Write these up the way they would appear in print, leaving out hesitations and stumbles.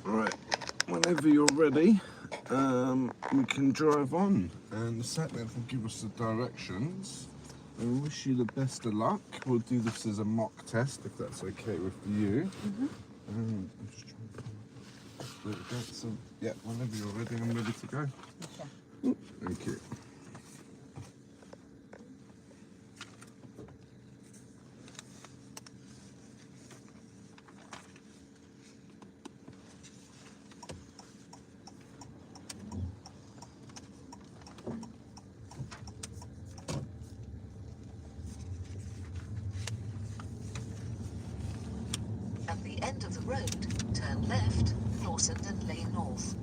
Right, whenever you're ready, we can drive on, and the sat-nav will give us the directions. And we wish you the best of luck. We'll do this as a mock test, if that's okay with you. I'm just trying to there we go. So, yeah, whenever you're ready, I'm ready to go. Okay. Thank you. At the end of the road, turn left, cross Hendon Lane North.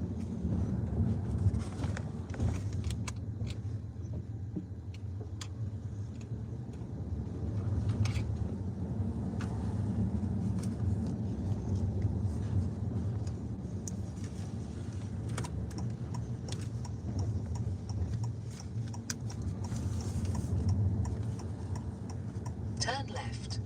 Turn left.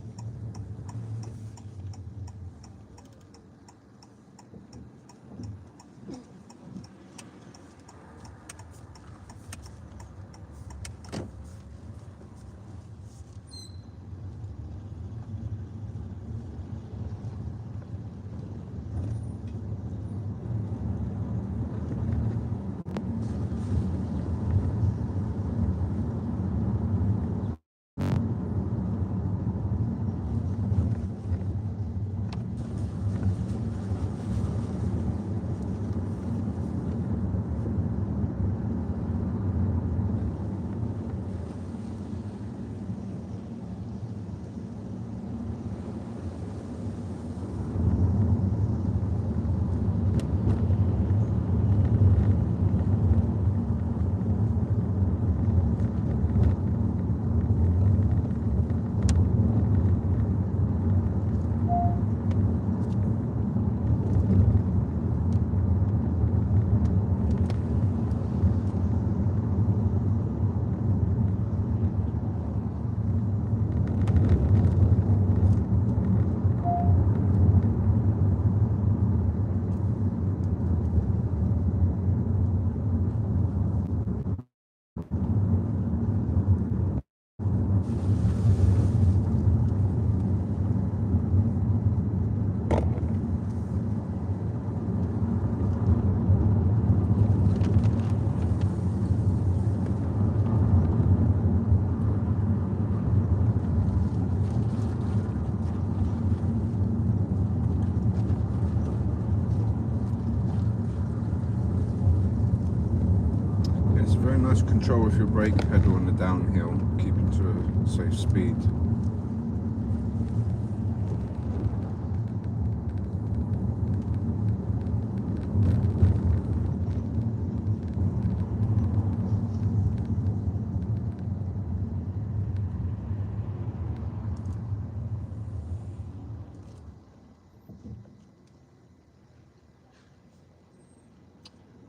It's very nice control with your brake pedal on the downhill, keeping to a safe speed.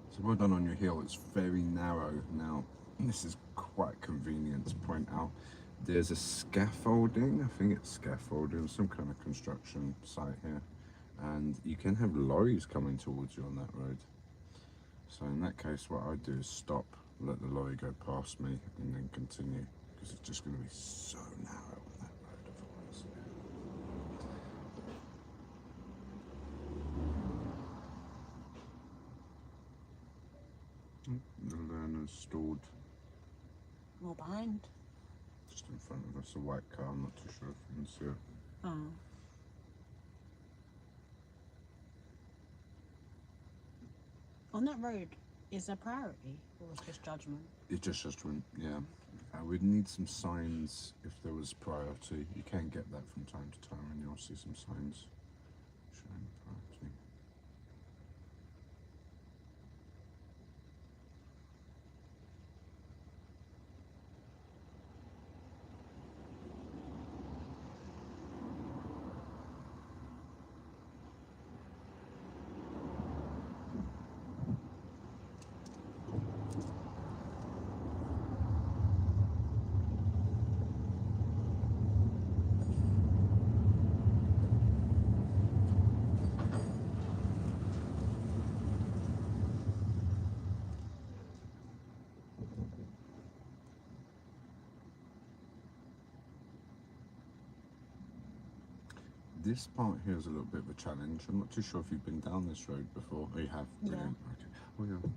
So well done on your hill. It's very narrow now. This is quite convenient to point out. There's a scaffolding, I think it's scaffolding, some kind of construction site here. And you can have lorries coming towards you on that road. So in that case, what I'd do is stop, let the lorry go past me, and then continue. Because it's just going to be so narrow on that road otherwise. The learner's stalled More behind. just in front of us, a white car. I'm not too sure if you can see it. Oh. On that road, is there priority or is just judgment? It's just judgment, yeah. We'd need some signs if there was priority. You can get that from time to time, and you'll see some signs showing priority. This part here is a little bit of a challenge. I'm not too sure if you've been down this road before. Oh, you have? Yeah. Brilliant. Okay. Oh, yeah.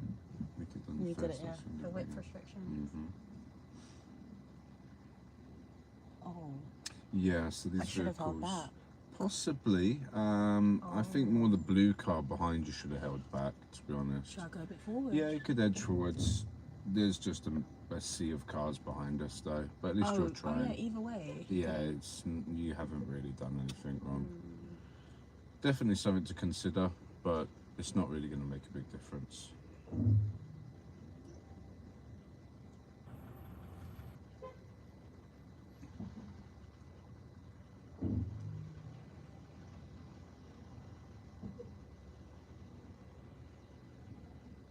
We did on the You did first it, yeah. lesson, The didn't width we? restrictions. Oh, Yeah, so these I should have held vehicles. back. Possibly. I think more the blue car behind you should have held back, to be honest. Should I go a bit forward? Yeah, you could edge forwards. There's just a sea of cars behind us, though. But at least you're trying. Oh, yeah, either way. Yeah, you haven't really done anything wrong. Definitely something to consider, but it's not really going to make a big difference.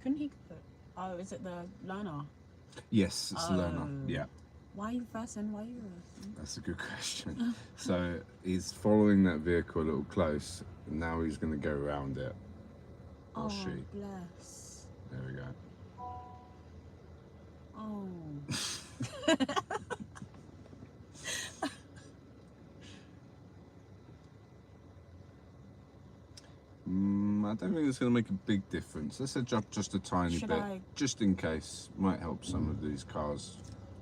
Couldn't he go? Oh, is it the learner? Yes, it's the learner. Oh. Yeah, Why are you first and why are you reversing? that's a good question. So he's following that vehicle a little close, and now he's going to go around it. Or Oh, she. bless. There we go. Oh. I don't think it's going to make a big difference. Let's adjust just a tiny Should bit, I- just in case. Might help some of these cars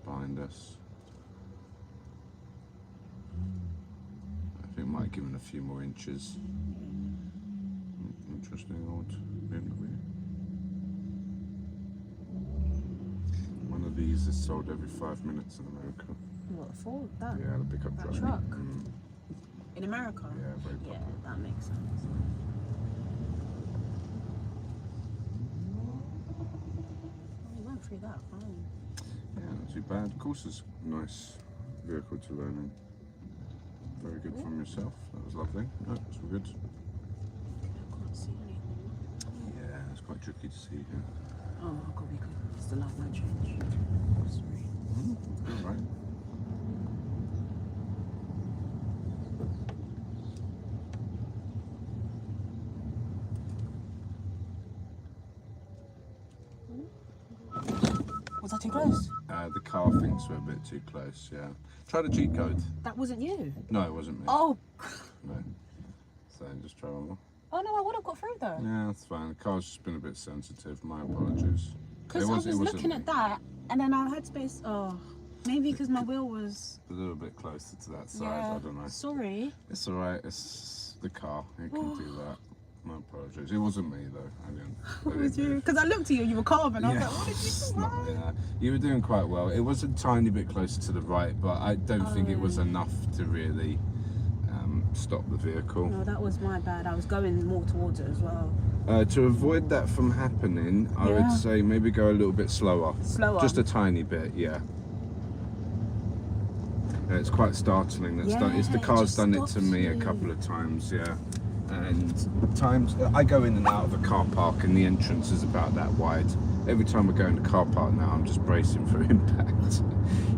behind us. I think it might give him a few more inches. Interesting old BMW. One of these is sold every 5 minutes in America. What, Ford? That? Yeah, the pickup That truck. truck? In America? Yeah, very Yeah, popular. that makes sense. Oh, we went through that, fine. Yeah, not too bad. Of course, it's a nice vehicle to learn in. Very good from yourself. That was lovely. No, it's all good. I can't see anything. Yeah, it's quite tricky to see here. Oh, I've got to be good. It's the light might change. Sorry. All right. Was that too close? The car thinks we're a bit too close, yeah. Try the G code. That wasn't you. No, it wasn't me. Oh. No. So just try one more. Oh no, I would have got through though. Yeah, that's fine. The car's just been a bit sensitive. My apologies. Because I was looking at that, and then I had space. Oh, maybe because my wheel was. A little bit closer to that side, Yeah. I don't know. Sorry. It's alright, it's the car. It can do that. My apologies. It wasn't me though. I didn't. What was you? Because I looked at you, you were calm, and I was like, what did you It's do? not- yeah. You were doing quite well. It was a tiny bit closer to the right, but I don't think it was enough to really stop the vehicle. No, that was my bad. I was going more towards it as well. To avoid that from happening, I Yeah. would say maybe go a little bit slower. Slower. Just a tiny bit, yeah. It's quite startling. It's the Yeah, car's it just done it to stops me a you. couple of times, yeah. And times I go in and out of a car park, and the entrance is about that wide. Every time I go in the car park now, I'm just bracing for impact.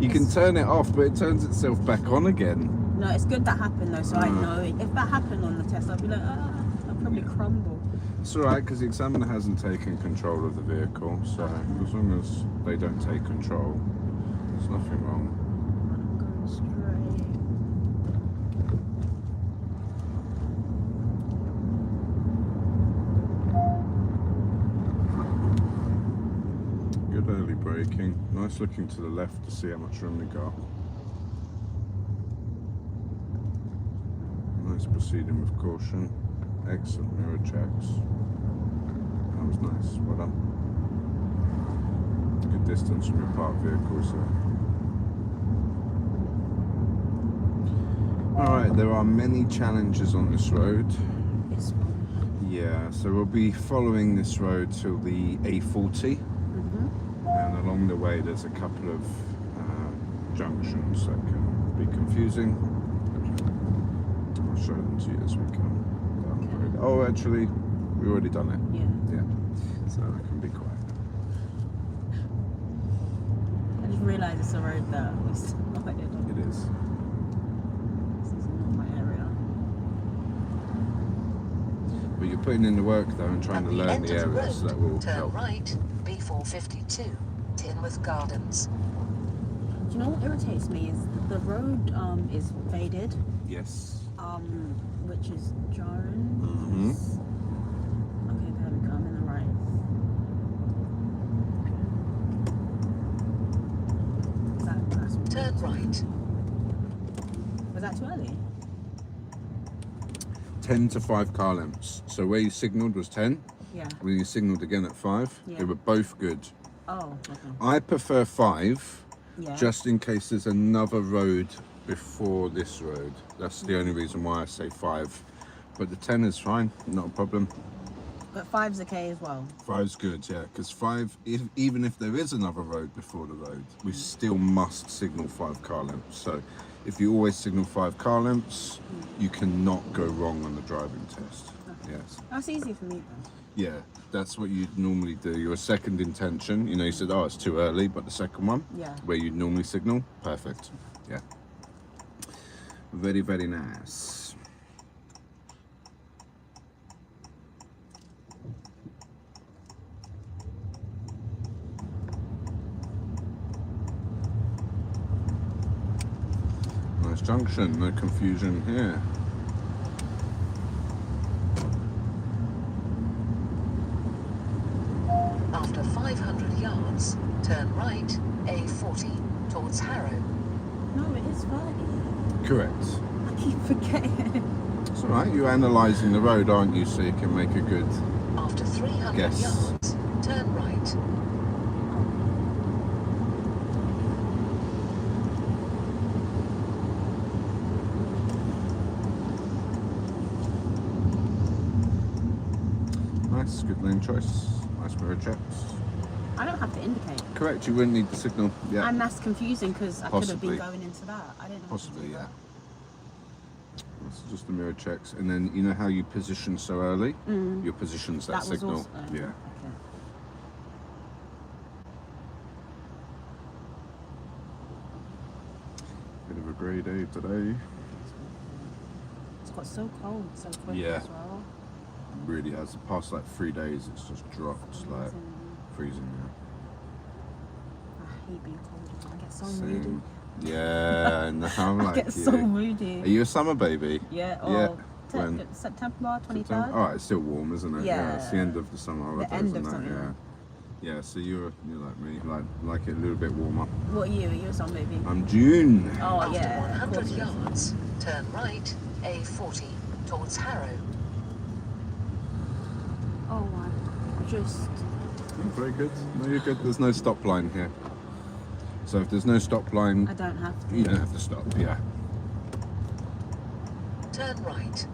You can turn it off, but it turns itself back on again. No, it's good that happened though, so I know if that happened on the test, I'd be like, I'd probably crumble. It's alright, because the examiner hasn't taken control of the vehicle, so as long as they don't take control, there's nothing wrong. I'm going straight. Good early braking. Nice looking to the left to see how much room we got. Nice proceeding with caution. Excellent mirror checks. That was nice. Well done. Good distance from your parked vehicles there. Alright, there are many challenges on this road. It's Yeah, so we'll be following this road till the A40. And along the way there's a couple of junctions that can be confusing. I'll show them to you as we come down the road. Oh, actually, we've already done it. yeah. Yeah, so I can be quiet. I just realised it's a road that we started on. It is. This is not my area. But you're putting in the work though and trying At to the learn end the of the areas, so road, that will turn help. right, B452, Tinworth Gardens. Do you know what irritates me is the road is faded. Yes. which is jarring. Mhm. Okay, there we go. I'm in the right. That's Turn right. Was that too early? 10 to 5 car lengths. So where you signalled was 10. Yeah. When you signalled again at 5, Yeah. they were both good. Oh, okay. I prefer 5, Yeah. just in case there's another road before this road. That's the only reason why I say 5. But the 10 is fine, not a problem. But 5's okay as well. 5's good, yeah, because 5, even if there is another road before the road, we still must signal 5 car lengths. So if you always signal 5 car lengths, you cannot go wrong on the driving test. Yes. That's easy for me then. Yeah, that's what you'd normally do. Your second intention, you know, you said, oh, it's too early, but the second one, Yeah. where you'd normally signal, perfect. Yeah. Very, very nice. Nice junction, no confusion here. After 500 yards, turn right, A40, towards Harrow. No, it is 30. Correct. I keep forgetting. It's all right, you're analysing the road, aren't you, so you can make a good... After 300 Yes. yards, turn right. Nice, good lane choice. Nice mirror checks. I don't have to indicate. Correct, you wouldn't need the signal. Yeah. And that's confusing because I could have Possibly. been going into that. I didn't know. Possibly, yeah. That's just the mirror checks. And then, you know how you position so early? Your position's that, That was signal. also. Yeah. Okay. Bit of a grey day today. It's got so cold so quick Yeah. as well. Really has. The past like 3 days, it's just dropped like freezing now. I hate being cold. I get so Same. moody. Yeah, and I'm I like get you. so moody. Are you a summer baby? Yeah. Yeah. Oh, When? September 23rd. September? Oh, it's still warm, isn't it? Yeah. It's the end of the summer holidays, end of isn't it? summer. Yeah. Yeah, so you're like me, like it a little bit warmer. What are you? Are you a sun baby? I'm June. Oh After yeah. of 100 course. yards, turn right, A40, towards Harrow. Oh my. Just. Very good. No, you're good. There's no stop line here. So if there's no stop line, I don't have to. you don't have to stop. Yeah. Turn right.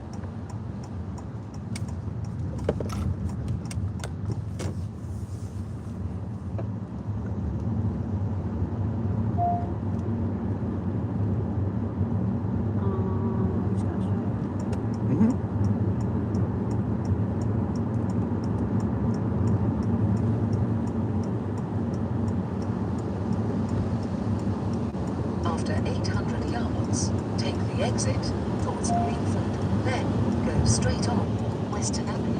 Mhm. After 800 yards, take the exit towards Greenford, then go straight on Western Avenue.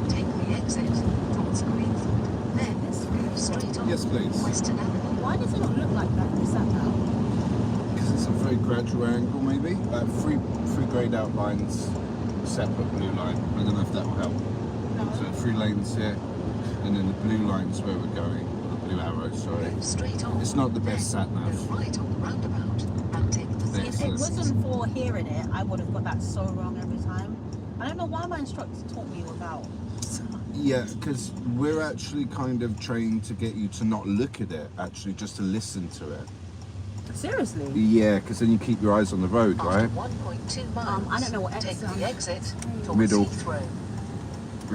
Take the exit towards Greenford, then go straight on Yes, please. Western Avenue. Why does it not look like that in the sat nav? Because it's a very gradual angle, maybe. Three greyed out lines, separate blue line. I don't know if that will help. So 3 lanes here, and then the blue line's where we're going. The blue arrow, sorry. Go straight on. It's not the best then sat nav. Go right on the roundabout and take the There. If third it exit. wasn't for hearing it, I would have got that so wrong every time. I don't know why my instructor taught me without. Yeah, because we're actually kind of trained to get you to not look at it, actually, just to listen to it. Seriously? Yeah, because then you keep your eyes on the road, After right? 1.2 miles, I don't know what take exit the I'm- exit towards Middle. Heathrow.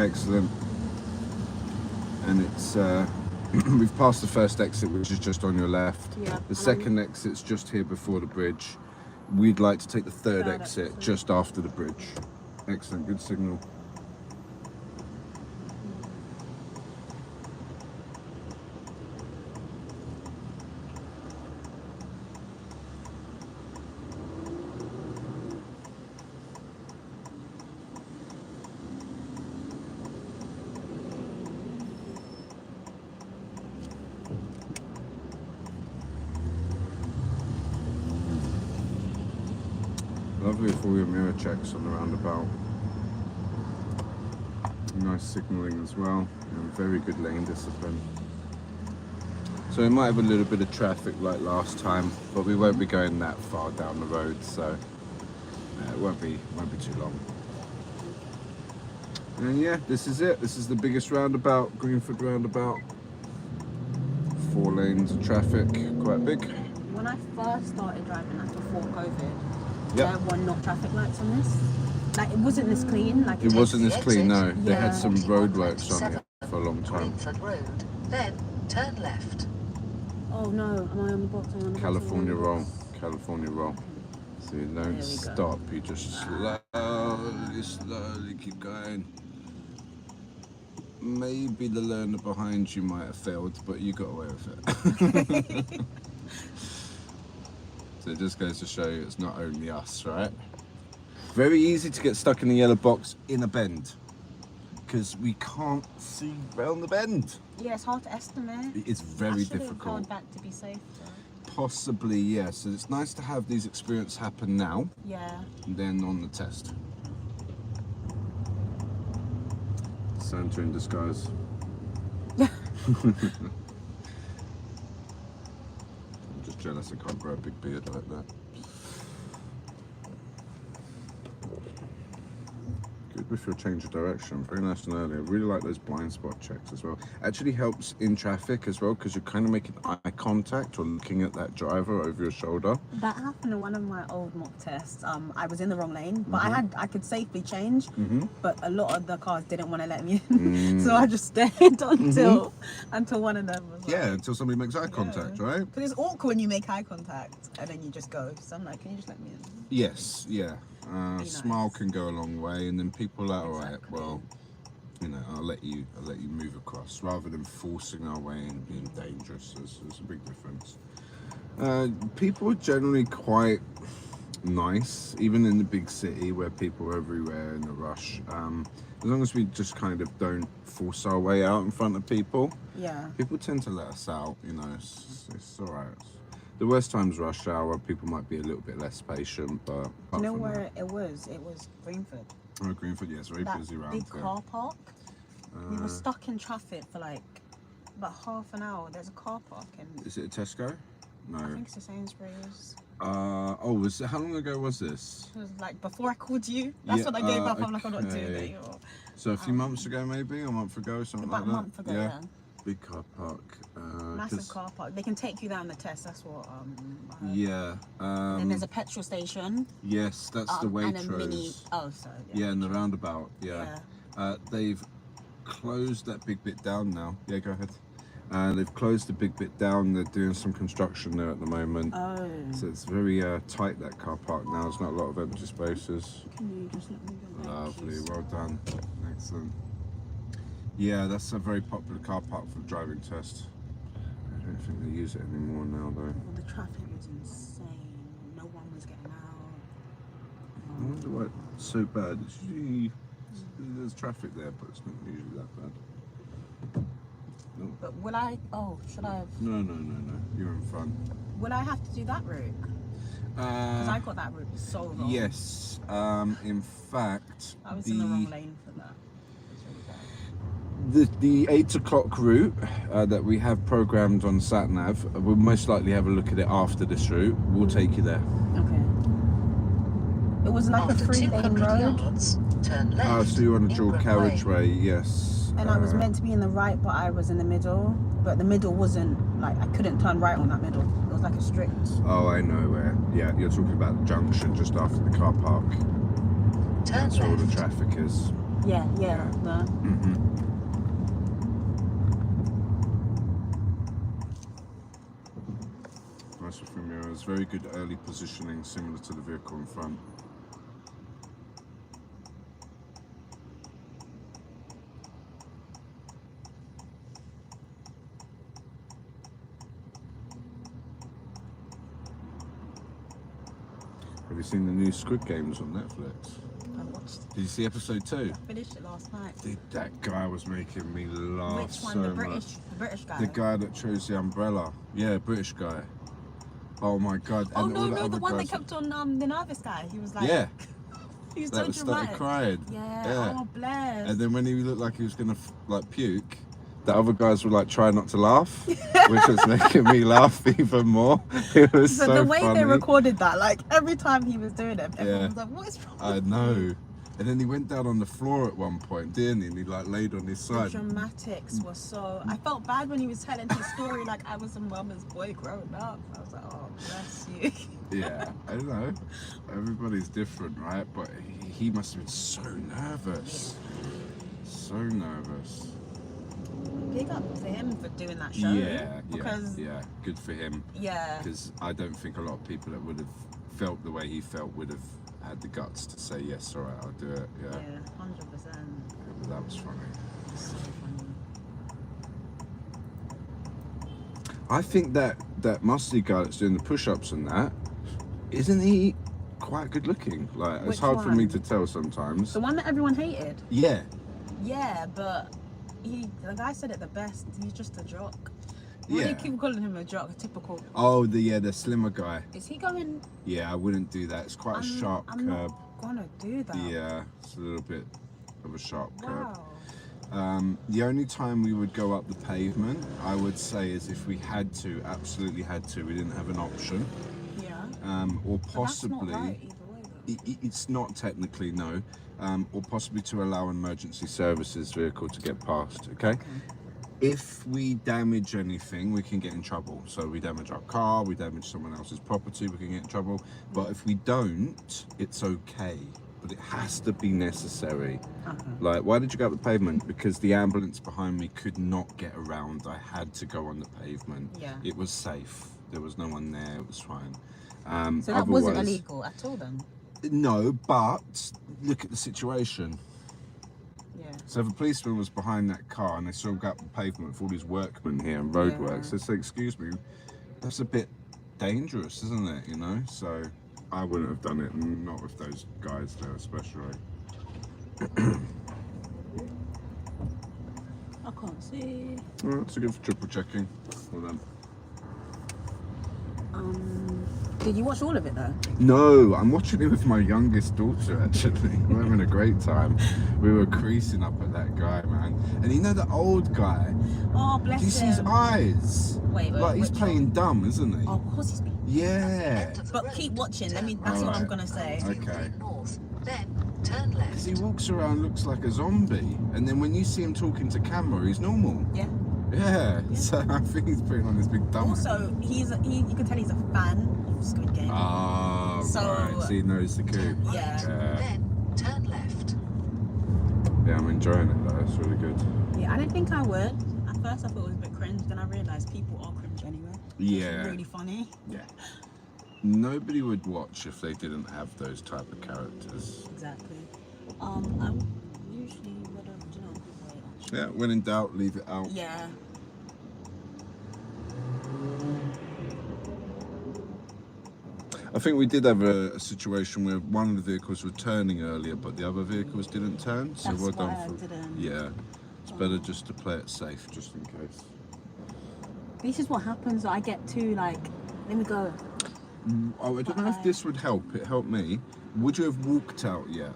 Excellent. And it's we've passed the first exit, which is just on your left. Yeah, The and second exit's just here before the bridge. We'd like to take the third Third exit exit. just after the bridge. Excellent, good signal. Lovely with all your mirror checks on the roundabout. Nice signalling as well, and very good lane discipline. So we might have a little bit of traffic like last time, but we won't be going that far down the road, so it won't be too long. And yeah, this is it. This is the biggest roundabout, Greenford roundabout. 4 lanes of traffic, quite big. When I first started driving, like before COVID, Yep. there were no traffic lights on this. Like it wasn't this clean. Like It wasn't this clean, no. They Yeah. had some roadworks on here for a long time. Greenford Road, then turn left. Oh no, am I on the box? Am I on the box? California Am I on roll, the box? California roll. So you There don't we go. stop, you just slowly keep going. Maybe the learner behind you might have failed, but you got away with it. So it just goes to show you it's not only us, right? Very easy to get stuck in the yellow box in a bend because we can't see round the bend. Yeah, it's hard to estimate. It's I very should have difficult. gone back to be safe. Though. Possibly, yes. So it's nice to have these experiences happen now, Yeah. and then on the test. Santa in disguise. I'm just jealous I can't grow a big beard like that. Good with your change of direction. Very nice and early. I really like those blind spot checks as well. Actually helps in traffic as well because you're kind of making eye contact or looking at that driver over your shoulder. That happened in one of my old mock tests. I was in the wrong lane, but Mm-hmm. I could safely change. But a lot of the cars didn't want to let me in, so I just stayed until one of them was like, Yeah, until somebody makes eye contact, right? Because it's awkward when you make eye contact and then you just go. So I'm like, can you just let me in? Yes, yeah. Be Smile nice. can go a long way, and then people are all right. Exactly. Well, you know, I'll let you move across rather than forcing our way and being dangerous. There's a big difference. People are generally quite nice, even in the big city where people are everywhere in a rush. As long as we just kind of don't force our way out in front of people, Yeah. people tend to let us out. You know, it's all right. The worst time's rush hour. People might be a little bit less patient, but Do apart you know from where that- it was? It was Greenford. Oh, Greenford, yes, very That busy around big here. car park. We Uh, were stuck in traffic for like about half an hour. There's a car park and Is it a Tesco? No. I think it's the Sainsbury's. Was it, how long ago was this? It was like before I called you. That's Yeah, when I gave up. I'm like, I'm not doing it okay. anymore. So a few months ago, maybe a month ago, something About a like that. month ago, yeah. Big car park. Massive 'Cause- car park. They can take you down the test. That's what I heard. Yeah. And then there's a petrol station. Yes, that's the And a Waitrose. mini. Oh, sorry. Yeah, and the roundabout. Yeah. They've closed that big bit down now. Yeah, go ahead. They've closed the big bit down. They're doing some construction there at the moment. Oh. So it's very tight, that car park now. There's not a lot of empty spaces. Can you just let me go? Lovely, well done. Excellent. Yeah, that's a very popular car park for the driving test. I don't think they use it anymore now, though. Well, the traffic was insane. No one was getting out. I wonder why it's so bad. It's usually, there's traffic there, but it's not usually that bad. No, But will I? Oh, should I? no. You're in front. Will I have to do that route? Because I got that route so wrong. Yes. In fact, I was in the wrong lane for that. It's really bad. the 8 o'clock route that we have programmed on SatNav, we'll most likely have a look at it after this route. We'll take you there. Okay. It was like a After 3-lane 200 road, yards, turn left. Oh, so you're on a dual Ingram Way. carriageway, yes. and I was meant to be in the right, but I was in the middle. But the middle wasn't like I couldn't turn right on that middle. It was like a strict. Oh, I know where. Yeah, you're talking about the junction just after the car park. Turn That's where all the left. traffic is. Yeah. That. Nice with your mirrors. was very good early positioning, similar to the vehicle in front. Have you seen the new Squid Games on Netflix? I watched. Did you see episode 2? I finished it last night. Dude, that guy was making me laugh Which one? so The much. British guy. The guy that chose the umbrella. Yeah, British guy. Oh my god. Oh And no, all no, the other one that guys- kept on the nervous guy. He was like, Yeah, he was that so started dramatic. crying. Yeah. Oh bless. And then when he looked like he was gonna like puke, the other guys were like trying not to laugh, which was making me laugh even more. It was so the way funny. they recorded that, like every time he was doing it, everyone Yeah. was like, "What is wrong?" I know. And then he went down on the floor at one point, didn't he? And he like laid on his The side. dramatics were so. I felt bad when he was telling his story like I was a mama's boy growing up. I was like, "Oh, bless you." Yeah, I don't know. Everybody's different, right? But he must have been so nervous. So nervous. Big up to him for doing that show. Yeah, because yeah, good for him. yeah, Because I don't think a lot of people that would have felt the way he felt would have had the guts to say yes, all right, I'll do it. Yeah, 100%. but that was funny. So funny. I think that musty guy that's doing the push-ups and that, isn't he quite good looking? Like Which it's hard for me one? to tell sometimes. The one that everyone hated. Yeah, Yeah, but the guy said it the best. He's just a jock. Why do yeah. you keep calling him a jock? A typical. Oh, the slimmer guy. Is he going? Yeah, I wouldn't do that. It's quite a sharp I'm curb. not gonna do that. Yeah, it's a little bit of a sharp curb. Wow. The only time we would go up the pavement, I would say, is if we had to, absolutely had to. We didn't have an option, Yeah. or But possibly. That's not right either way, though. It's not technically no, or possibly to allow an emergency services vehicle to get past. Okay. If we damage anything, we can get in trouble. So we damage our car, we damage someone else's property, we can get in trouble. But if we don't, it's okay. But it has to be necessary. Like, why did you go up the pavement? Because the ambulance behind me could not get around. I had to go on the pavement. Yeah. It was safe. There was no one there. It was fine. So that wasn't otherwise- illegal at all then. No, but look at the situation. Yeah. So if a policeman was behind that car and they saw him go up the pavement with all these workmen here and roadworks, they say, excuse me, that's a bit dangerous, isn't it? You know? So I wouldn't have done it, and not with those guys there especially. I can't see. Well, that's a good for triple checking. Well done. Did you watch all of it though? No, I'm watching it with my youngest daughter actually. We're having a great time. We were creasing up at that guy, man. And you know the old guy? Oh, bless Do you see his him. eyes? Wait, Like he's which playing dumb, isn't he? Oh, of course he's been. Yeah. But keep watching. That's what I'm Alright. gonna say. Okay. North, then turn left. Because he walks around, looks like a zombie, and then when you see him talking to camera, he's normal. Yeah. Yeah. So I think he's putting on this big dumb. Also, you can tell he's a fan of Squid Game. Ah, So- right. So he knows the coup. Yeah. Then turn left. Yeah, I'm enjoying it though. It's really good. Yeah, I didn't think I would. At first, I thought it was a bit cringe. Then I realized people are cringe anyway. Yeah. It's really funny. Yeah. Nobody would watch if they didn't have those type of characters. Exactly. I usually would have, you know. Wait, actually. Yeah. When in doubt, leave it out. Yeah. I think we did have a situation where one of the vehicles were turning earlier, but the other vehicles didn't turn. So That's well why done I for. didn't. Yeah. It's better just to play it safe, just in case. This is what happens. I get too like. Let me go. Oh, I don't know if this would help. It helped me. Would you have walked out yet?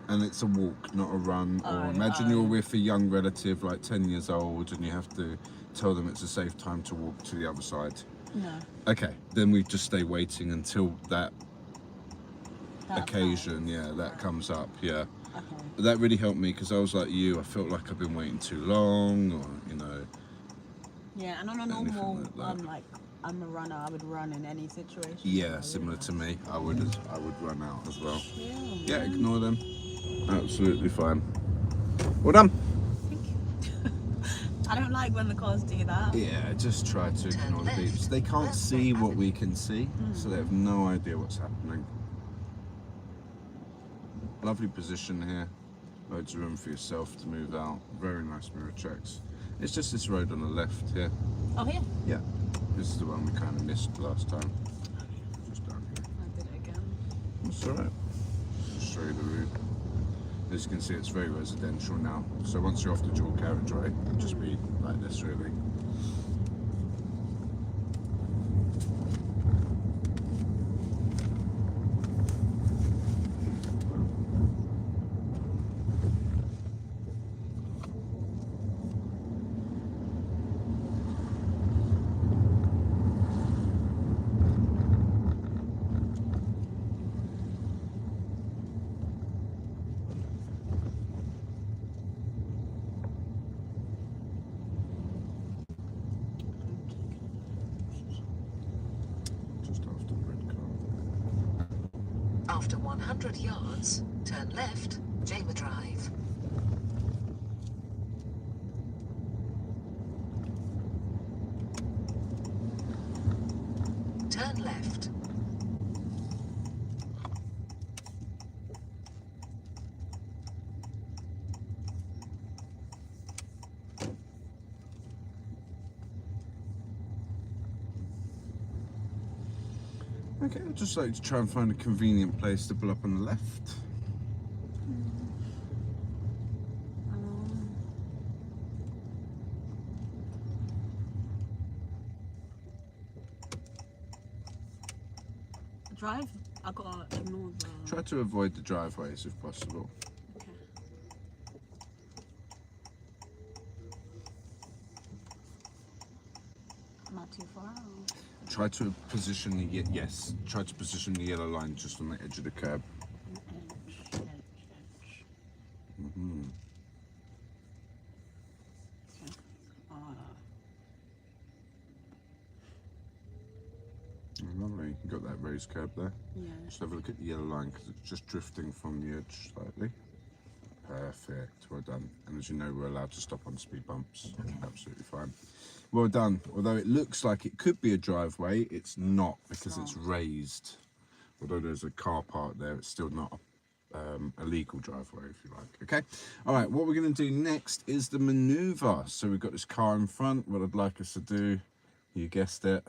And it's a walk, not a run. Or imagine you're with a young relative, like 10 years old, and you have to tell them it's a safe time to walk to the other side. No. Okay, then we just stay waiting until that That occasion, yeah, that comes up, yeah. Okay. That really helped me because I was like you, I felt like I've been waiting too long, or, you know. Yeah, and on a Anything normal, like that. I'm a runner. I would run in any situation. Yeah, similar to me. I would run out as well. Yeah. Yeah, ignore them. Absolutely fine. Well done. Thank you. I don't like when the cars do that. Yeah, just try to ignore the beeps. They can't see what we can see, so they have no idea what's happening. Lovely position here. Loads of room for yourself to move out. Very nice mirror checks. It's just this road on the left here. Oh, here? Yeah, this is the one we kind of missed last time. Just down here. I did it again. That's alright. Just show you the route. As you can see, it's very residential now. So once you're off the dual carriageway, it'll just be like this really. After 100 yards, turn left, Jamer Drive. Turn left. Okay, I'd just like to try and find a convenient place to pull up on the left. Drive? I gotta ignore the... Try to avoid the driveways if possible. Okay. Not too far out. Try to position the try to position the yellow line just on the edge of the curb. Edge. Mm-hmm. Lovely, you got that raised curb there. Yeah. Just have a look at the yellow line because it's just drifting from the edge slightly. Perfect, well done. And as you know, we're allowed to stop on speed bumps. Okay. Absolutely fine. Well done. Although it looks like it could be a driveway, it's not because it's raised. Although there's a car park there, it's still not a legal driveway, if you like. Okay. All right. What we're going to do next is the manoeuvre. So we've got this car in front. What I'd like us to do, you guessed it,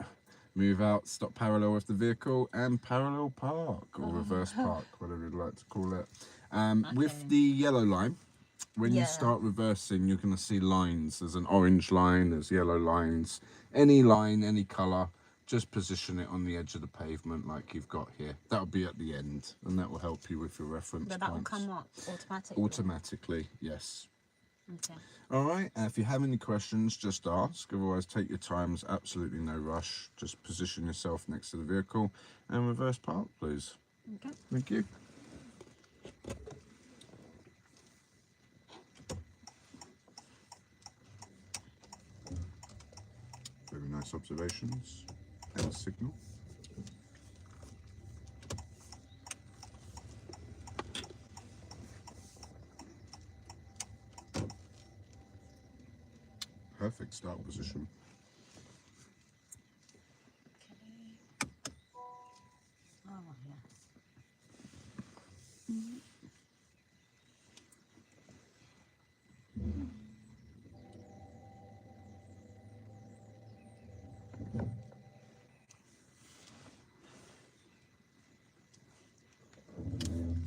move out, stop parallel with the vehicle, and parallel park or reverse park, whatever you'd like to call it. With the yellow line, when you start reversing, you're going to see lines. There's an orange line, there's yellow lines. Any line, any colour, just position it on the edge of the pavement like you've got here. That'll be at the end, and that will help you with your reference But that will points. come up automatically? Automatically, yes. Okay. All right, if you have any questions, just ask. Otherwise, take your time. There's absolutely no rush. Just position yourself next to the vehicle and reverse park, please. Okay. Thank you. Very nice observations and signal. Perfect start position. Okay. Oh, yeah.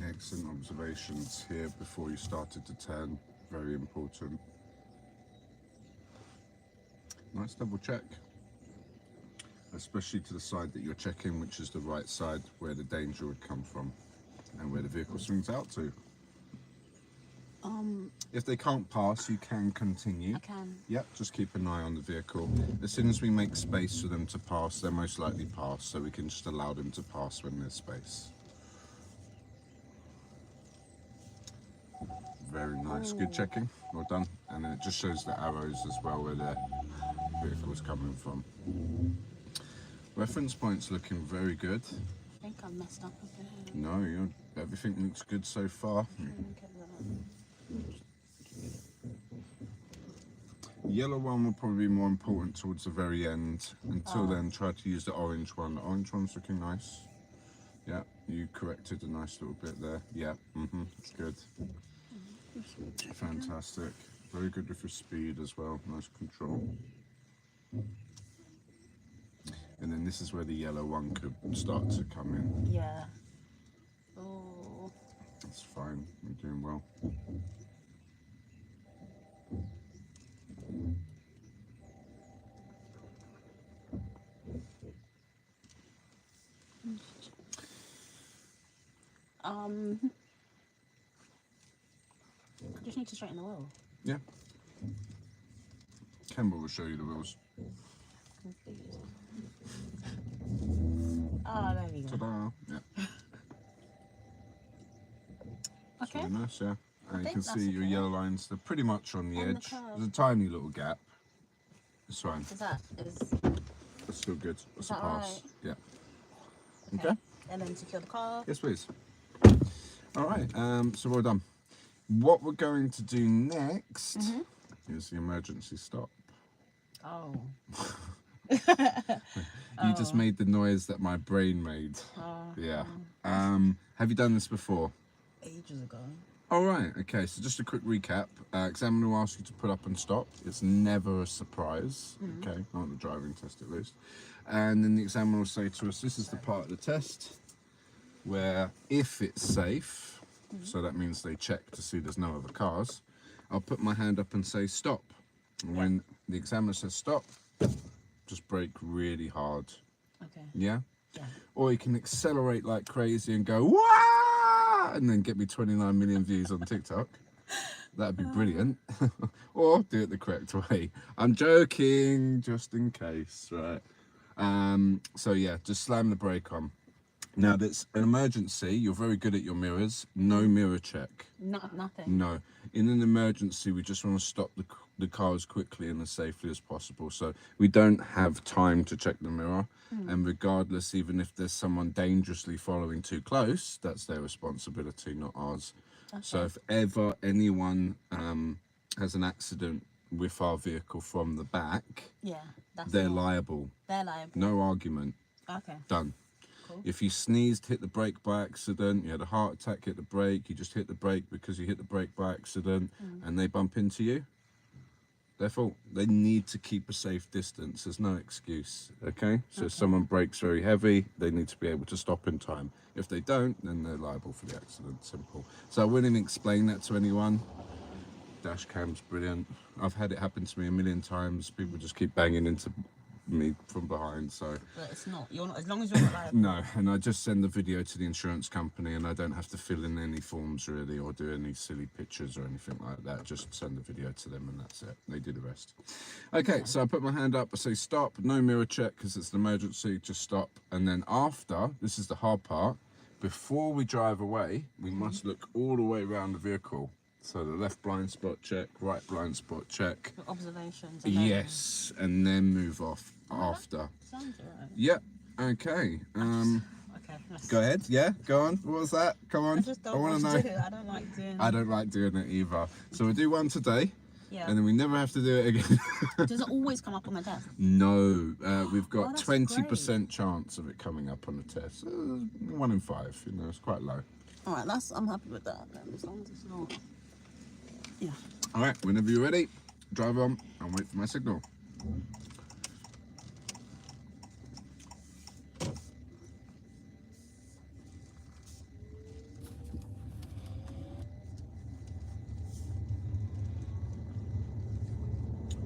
Excellent observations here before you started to turn. Very important. Nice double check, especially to the side that you're checking, which is the right side where the danger would come from and where the vehicle swings out to. If they can't pass, you can continue. I can. Yep, just keep an eye on the vehicle. As soon as we make space for them to pass, they're most likely pass, so we can just allow them to pass when there's space. Very nice, good checking, well done. And then it just shows the arrows as well where the vehicle's coming from. Reference points looking very good. I think I messed up a bit. No, everything looks good so far. Yellow one will probably be more important towards the very end. Until then, try to use the orange one. The orange one's looking nice. Yeah, you corrected a nice little bit there. Yeah, it's good. Fantastic. Very good with your speed as well. Nice control. And then this is where the yellow one could start to come in. Yeah. Oh. That's fine. You're doing well. I just need to straighten the wheel. Yeah. Kemba will show you the rules. Oh, there we go. Ta-da! Yeah. Okay. Very nice, yeah. And you think can that's see your okay. yellow lines, they're pretty much on the On the edge. curve. There's a tiny little gap. It's fine. Is that That's still good. That's a that pass. right? Yeah. Okay. And then secure the car. Yes, please. All right. So we're done. What we're going to do next is the emergency stop. Oh. You just made the noise that my brain made. Oh. Yeah. Have you done this before? Ages ago. All right. Okay. So just a quick recap. Examiner will ask you to put up and stop. It's never a surprise. Okay. Not on the driving test, at least. And then the examiner will say to us, "This is the part of the test where, if it's safe, so that means they check to see there's no other cars. I'll put my hand up and say stop. And when the examiner says stop, just brake really hard. Okay. Yeah. Yeah. Or you can accelerate like crazy and go wah, and then get me 29 million views on TikTok. That'd be brilliant. Or do it the correct way. I'm joking, just in case, right? So yeah, just slam the brake on. Now that's an emergency. You're very good at your mirrors. No mirror check. Nothing. No. In an emergency, we just want to stop the car as quickly and as safely as possible. So we don't have time to check the mirror. And regardless, even if there's someone dangerously following too close, that's their responsibility, not ours. Okay. So if ever anyone has an accident with our vehicle from the back, they're liable. They're liable. No argument. Okay. Done. Cool. If you sneezed, hit the brake by accident, you had a heart attack, hit the brake, you just hit the brake because you hit the brake by accident, and they bump into you, their fault. They need to keep a safe distance. There's no excuse, okay? So if someone brakes very heavy, they need to be able to stop in time. If they don't, then they're liable for the accident. Simple. So I wouldn't explain that to anyone. Dash cam's brilliant. I've had it happen to me a million times. People just keep banging into me from behind, so But it's not. You're not. As long as you're not liable. no. And I just send the video to the insurance company, and I don't have to fill in any forms really, or do any silly pictures or anything like that. Just send the video to them, and that's it. They do the rest. Okay, so I put my hand up, I say stop. No mirror check because it's an emergency. Just stop. And then after, this is the hard part, before we drive away, we must look all the way around the vehicle. So the left blind spot check, right blind spot check. Your observations. And then- Yes, and then move off after. Sounds alright. Yep. Okay. Okay. Let's, Go ahead. Yeah. Go on. What was that? Come on. I just don't want want to to know. do it. I don't like doing. I don't like doing it either. So we'll do one today, Yeah. and then we never have to do it again. Does it always come up on my test? No, we've Oh, got that's 20% chance of it coming up on the test. 1 in 5. You know, it's quite low. All right. I'm happy with that. Then, as long as it's not. Yeah. All right. Whenever you're ready, drive on and wait for my signal.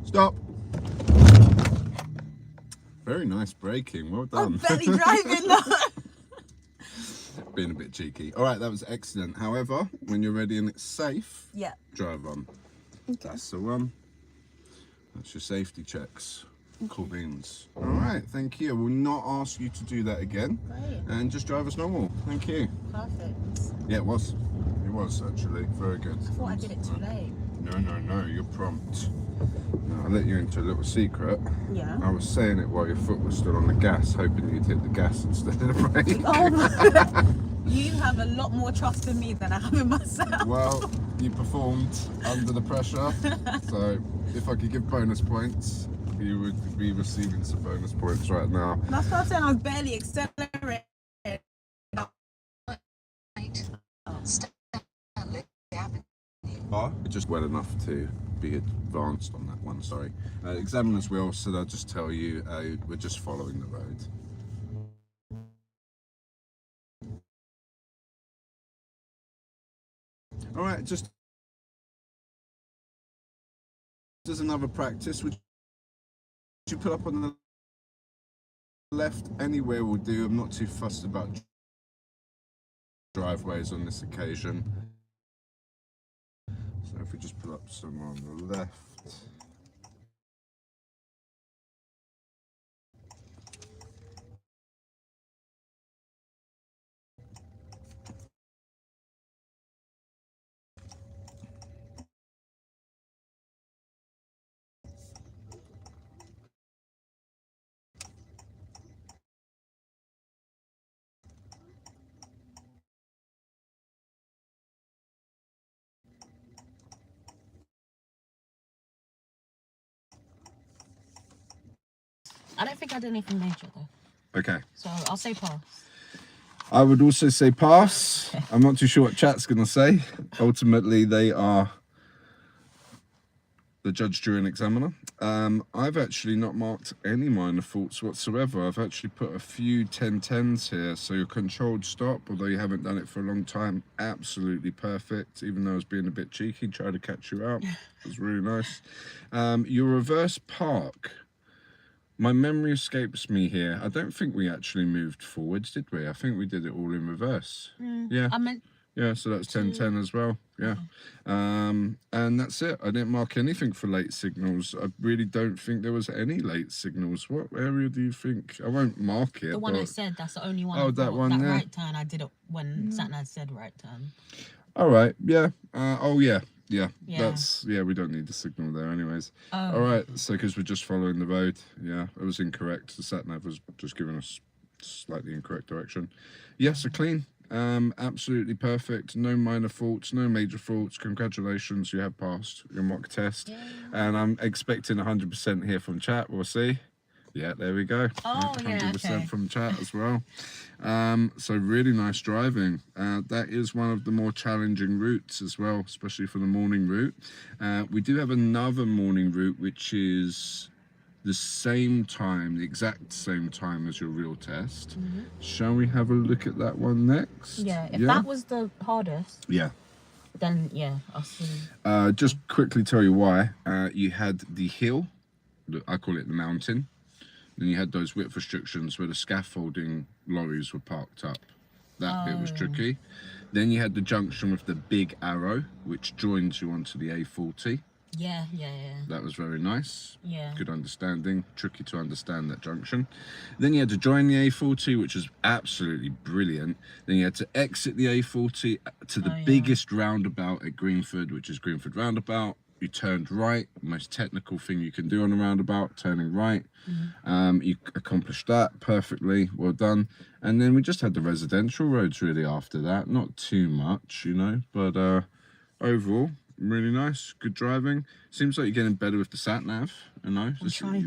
Stop. Very nice braking. Well done. I'm barely driving now. Being a bit cheeky. All right, that was excellent. However, when you're ready and it's safe, Yeah. drive on. Okay. That's the one. That's your safety checks. Cool beans. All right, thank you. I will not ask you to do that again. Great. And just drive as normal. Thank you. Perfect. Yeah, it was. It was actually very good. I thought I did it too late. No, you're prompt. Now, I'll let you into a little secret. Yeah. I was saying it while your foot was still on the gas, hoping you'd hit the gas instead of the brake. Oh my. You have a lot more trust in me than I have in myself. Well, you performed under the pressure. So if I could give bonus points, you would be receiving some bonus points right now. That's what I'm saying. I was barely accelerating. Right. Stanley Avenue. Just well enough to be advanced on that one, sorry. Examiners will, so they'll just tell you we're just following the road. All right, just as another practice, would you put up on the left? Anywhere will do. I'm not too fussed about driveways on this occasion. So if we just pull up somewhere on the left. I don't think I did anything major though. Okay. So I'll say pass. I would also say pass. I'm not too sure what chat's going to say. Ultimately, they are the judge, jury and examiner. I've actually not marked any minor faults whatsoever. I've actually put a few 10-10s here. So your controlled stop, although you haven't done it for a long time, absolutely perfect. Even though I was being a bit cheeky, tried to catch you out. It was really nice. Your reverse park. My memory escapes me here. I don't think we actually moved forwards, did we? I think we did it all in reverse. Yeah. I meant. Yeah, so that's 10-10 as well. Yeah. And that's it. I didn't mark anything for late signals. I really don't think there was any late signals. What area do you think? I won't mark it. The one I said, that's the only one. Oh, that one, that yeah. right turn, I did it when Satnav said right turn. All right, yeah. Oh, yeah. Yeah, Yeah. we don't need the signal there anyways. Oh. All right, so because we're just following the road. Yeah, it was incorrect. The sat-nav was just giving us slightly incorrect direction. Yes, so clean. Absolutely perfect. No minor faults, no major faults. Congratulations, you have passed your mock test. Yay. And I'm expecting 100% here from chat. We'll see. Yeah, there we go. Oh, 100% okay. from chat as well. So really nice driving. That is one of the more challenging routes as well, especially for the morning route. We do have another morning route, which is the same time, the exact same time as your real test. Shall we have a look at that one next? Yeah, if that was the hardest, Yeah. then yeah, I'll see. Just quickly tell you why. You had the hill, I call it the mountain. Then you had those width restrictions where the scaffolding lorries were parked up. That bit was tricky. Then you had the junction with the big arrow, which joins you onto the A40. Yeah. That was very nice. Yeah. Good understanding. Tricky to understand that junction. Then you had to join the A40, which was absolutely brilliant. Then you had to exit the A40 to the biggest roundabout at Greenford, which is Greenford roundabout. You turned right, most technical thing you can do on a roundabout, turning right. You accomplished that perfectly, well done. And then we just had the residential roads really after that, not too much, you know, but overall really nice, good driving. Seems like you're getting better with the sat nav, you know.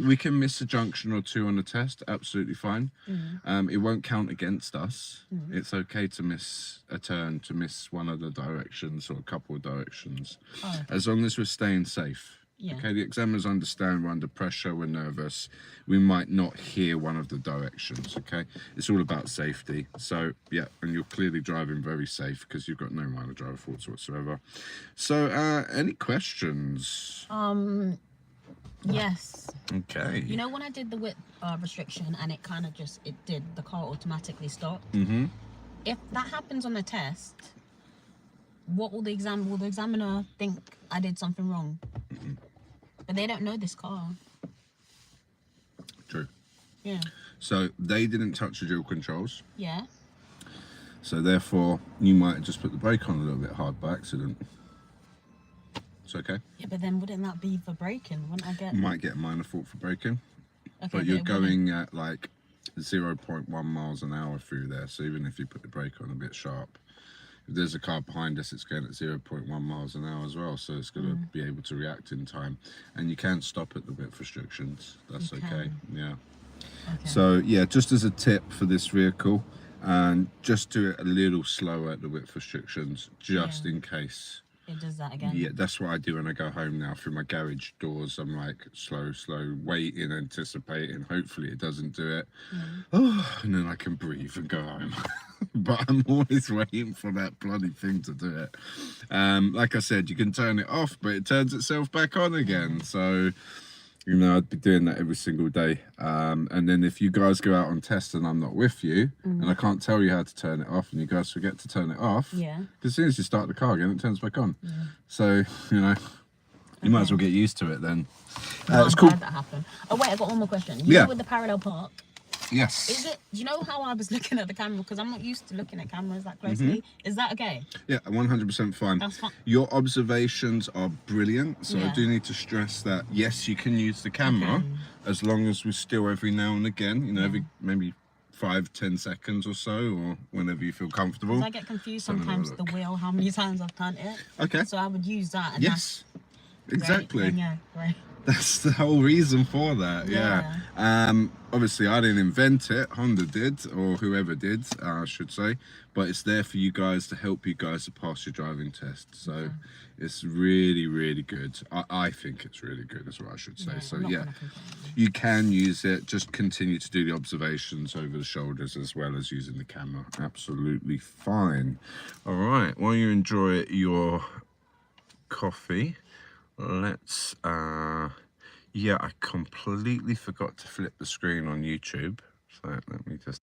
We can miss a junction or two on the test, absolutely fine. It won't count against us. It's okay to miss a turn, to miss one of the directions or a couple of directions, as long as we're staying safe. Okay, the examiners understand we're under pressure, we're nervous, we might not hear one of the directions. Okay, it's all about safety. So yeah, and you're clearly driving very safe because you've got no minor driver faults whatsoever. So any questions? Yes. Okay. You know when I did the width restriction and it kind of just, the car automatically stopped? If that happens on the test, what will the examiner think I did something wrong? But they don't know this car. True. Yeah. So they didn't touch the dual controls. Yeah. So therefore, you might have just put the brake on a little bit hard by accident. It's okay. Yeah, but then wouldn't that be for braking? Wouldn't I get... You might get a minor fault for braking. Okay, but you're going at like 0.1 miles an hour through there. So even if you put the brake on a bit sharp, if there's a car behind us, it's going at 0.1 miles an hour as well, so it's going to be able to react in time. And you can stop at the width restrictions. That's okay. Yeah. Okay. So yeah, just as a tip for this vehicle, and just do it a little slower at the width restrictions, just in case. It does that again. Yeah, that's what I do when I go home now. Through my garage doors, I'm like slow, waiting, anticipating. Hopefully it doesn't do it. Oh, and then I can breathe and go home. But I'm always waiting for that bloody thing to do it. Like I said, you can turn it off, but it turns itself back on again. So, you know, I'd be doing that every single day. And then if you guys go out on test and I'm not with you, and I can't tell you how to turn it off, and you guys forget to turn it off, because as soon as you start the car again, it turns back on. So, you know, you might as well get used to it then. I'm it's cool. glad that happened. Oh wait, I got one more question. You know with the parallel park, Yes. is it, you know how I was looking at the camera, because I'm not used to looking at cameras that closely, is that okay? Yeah, 100% fine. That's fine. Your observations are brilliant, so I Yeah. do need to stress that yes, you can use the camera as long as we're still every now and again, you know, every maybe 5-10 seconds or so, or whenever you feel comfortable. Because I get confused Let's have a sometimes the look. wheel, how many times I've turned it. Okay. So I would use that. And Yes, that's exactly. great. Yeah, great. That's the whole reason for that. Yeah. Obviously I didn't invent it, Honda did, or whoever did, I should say, but it's there for you guys to help you guys to pass your driving test. So it's really good. I think it's really good is what I should say. Yeah, So I'm not yeah, gonna complain. you can use it, just continue to do the observations over the shoulders as well as using the camera. Absolutely fine. All right, while you enjoy your coffee, let's yeah, I completely forgot to flip the screen on YouTube, so let me just